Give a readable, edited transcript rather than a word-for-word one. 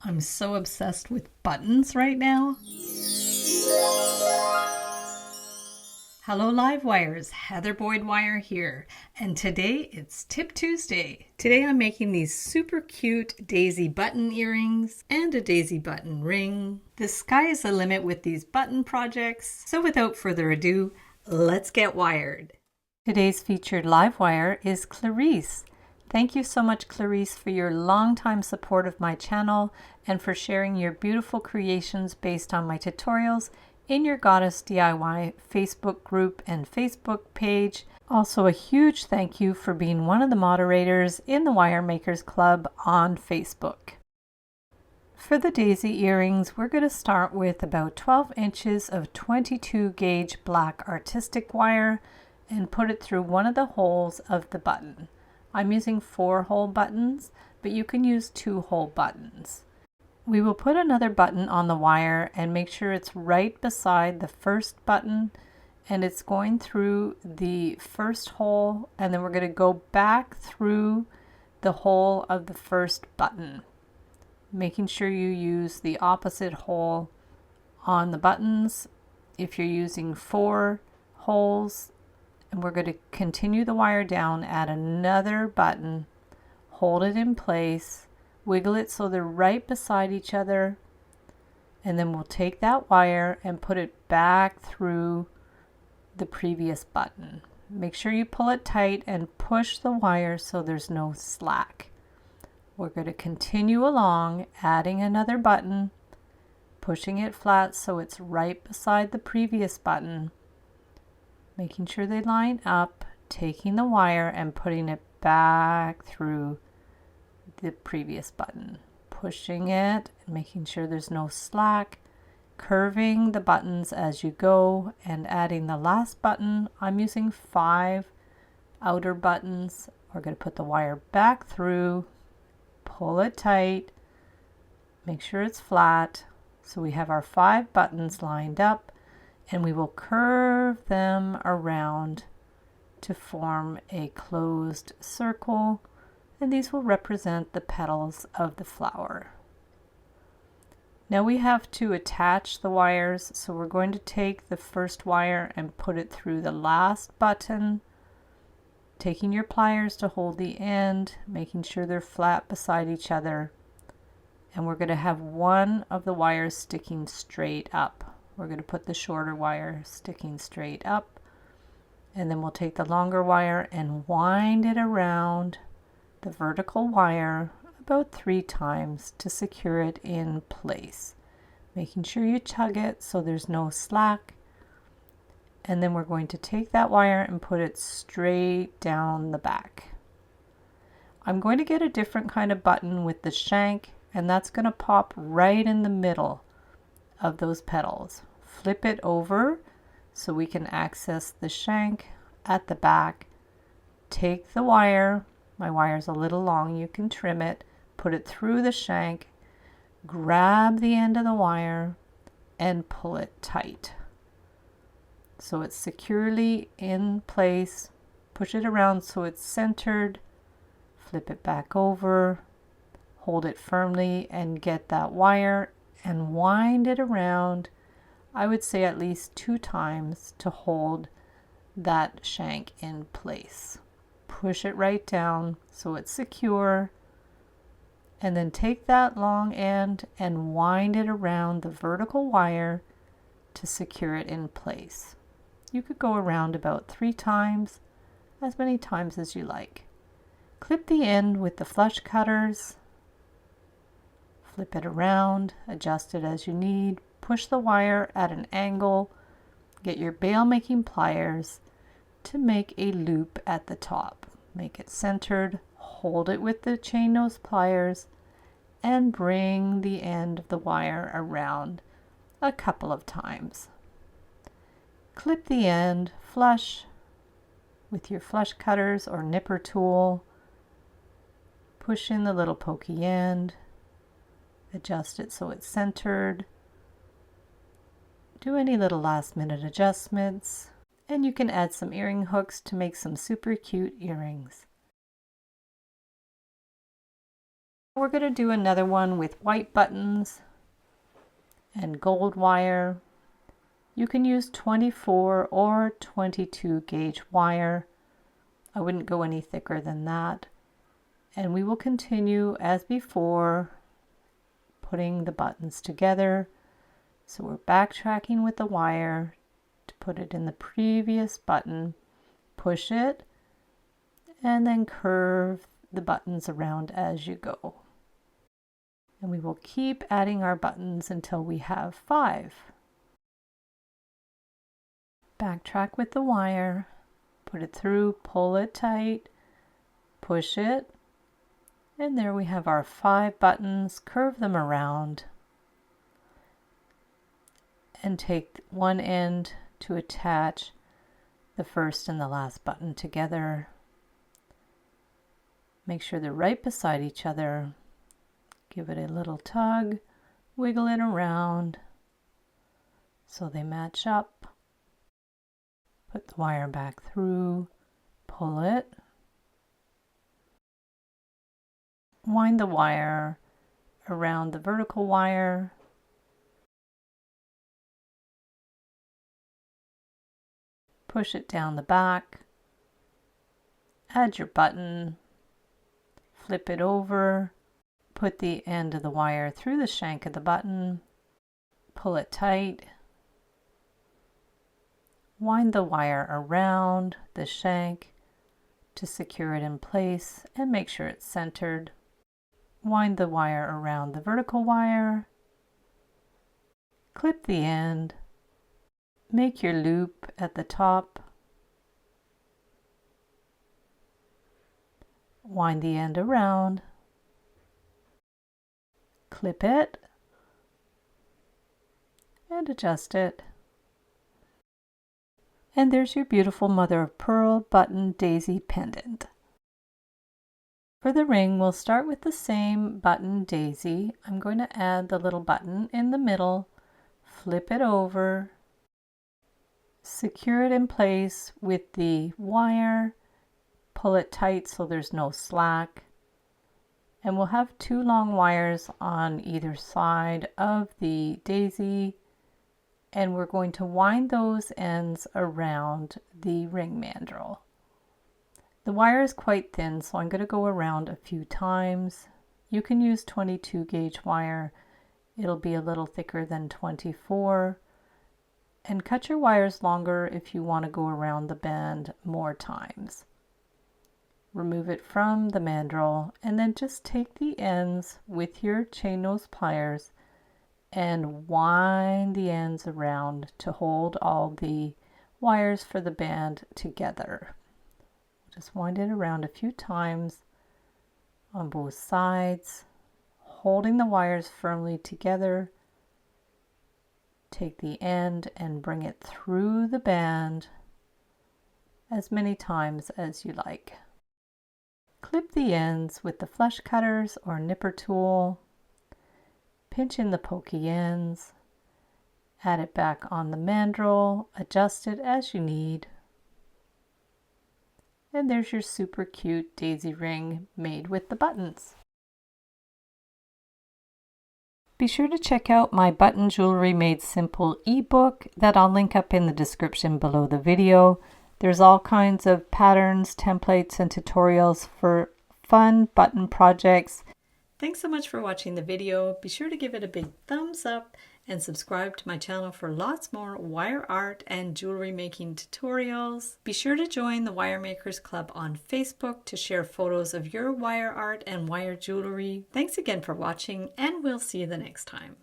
I'm so obsessed with buttons right now. Hello Live Wires, Heather Boyd Wire here, and today it's Tip Tuesday. Today I'm making these super cute daisy button earrings and a daisy button ring. The sky is the limit with these button projects, so without further ado, let's get wired. Today's featured live wire is Clariss. Thank you so much, Clariss, for your longtime support of my channel and for sharing your beautiful creations based on my tutorials in your Goddess DIY Facebook group and Facebook page. Also, a huge thank you for being one of the moderators in the Wire Makers Club on Facebook. For the daisy earrings, we're going to start with about 12 inches of 22 gauge black artistic wire and put it through one of the holes of the button. I'm using 4-hole buttons, but you can use 2-hole buttons. We will put another button on the wire and make sure it's right beside the first button, and it's going through the first hole, and then we're going to go back through the hole of the first button, making sure you use the opposite hole on the buttons if you're using 4 holes. And we're going to continue the wire down, add another button, hold it in place, wiggle it so they're right beside each other, and then we'll take that wire and put it back through the previous button. Make sure you pull it tight and push the wire so there's no slack. We're going to continue along, adding another button, pushing it flat so it's right beside the previous button, making sure they line up, taking the wire and putting it back through the previous button, pushing it, making sure there's no slack, curving the buttons as you go, and adding the last button. I'm using 5 outer buttons. We're going to put the wire back through, pull it tight, make sure it's flat. So we have our 5 buttons lined up, and we will curve them around to form a closed circle, and these will represent the petals of the flower. Now we have to attach the wires, so we're going to take the first wire and put it through the last button, taking your pliers to hold the end, making sure they're flat beside each other, and we're going to have one of the wires sticking straight up. We're going to put the shorter wire sticking straight up, and then we'll take the longer wire and wind it around the vertical wire about 3 times to secure it in place, making sure you tug it so there's no slack. And then we're going to take that wire and put it straight down the back. I'm going to get a different kind of button with the shank, and that's going to pop right in the middle of those petals. Flip it over so we can access the shank at the back. Take the wire, my wire's a little long, you can trim it, put it through the shank, grab the end of the wire and pull it tight so it's securely in place. Push it around so it's centered, flip it back over, hold it firmly and get that wire and wind it around, I would say at least 2 times to hold that shank in place. Push it right down so it's secure, and then take that long end and wind it around the vertical wire to secure it in place. You could go around about 3 times, as many times as you like. Clip the end with the flush cutters, flip it around, adjust it as you need, push the wire at an angle, get your bail making pliers to make a loop at the top. Make it centered, hold it with the chain nose pliers, and bring the end of the wire around a couple of times. Clip the end flush with your flush cutters or nipper tool, push in the little pokey end, adjust it so it's centered, do any little last minute adjustments, and you can add some earring hooks to make some super cute earrings. We're going to do another one with white buttons and gold wire. You can use 24 or 22 gauge wire. I wouldn't go any thicker than that. And we will continue as before, putting the buttons together. So we're backtracking with the wire to put it in the previous button, push it, and then curve the buttons around as you go. And we will keep adding our buttons until we have 5. Backtrack with the wire, put it through, pull it tight, push it, and there we have our 5 buttons. Curve them around and take one end to attach the first and the last button together. Make sure they're right beside each other. Give it a little tug, wiggle it around so they match up. Put the wire back through, pull it, wind the wire around the vertical wire, push it down the back, add your button, flip it over, put the end of the wire through the shank of the button, pull it tight, wind the wire around the shank to secure it in place and make sure it's centered. Wind the wire around the vertical wire, clip the end, make your loop at the top, wind the end around, clip it, and adjust it. And there's your beautiful mother of pearl button daisy pendant. For the ring, we'll start with the same button daisy. I'm going to add the little button in the middle, flip it over, secure it in place with the wire, pull it tight so there's no slack. And we'll have 2 long wires on either side of the daisy, and we're going to wind those ends around the ring mandrel. The wire is quite thin, so I'm going to go around a few times. You can use 22 gauge wire. It'll be a little thicker than 24. And cut your wires longer if you want to go around the band more times. Remove it from the mandrel and then just take the ends with your chain nose pliers and wind the ends around to hold all the wires for the band together. Just wind it around a few times on both sides, holding the wires firmly together. Take the end and bring it through the band as many times as you like. Clip the ends with the flush cutters or nipper tool. Pinch in the pokey ends, add it back on the mandrel, adjust it as you need. And there's your super cute daisy ring made with the buttons. Be sure to check out my Button Jewelry Made Simple ebook that I'll link up in the description below the video. There's all kinds of patterns, templates, and tutorials for fun button projects. Thanks so much for watching the video. Be sure to give it a big thumbs up and subscribe to my channel for lots more wire art and jewelry making tutorials. Be sure to join the Wire Makers Club on Facebook to share photos of your wire art and wire jewelry. Thanks again for watching, and we'll see you the next time.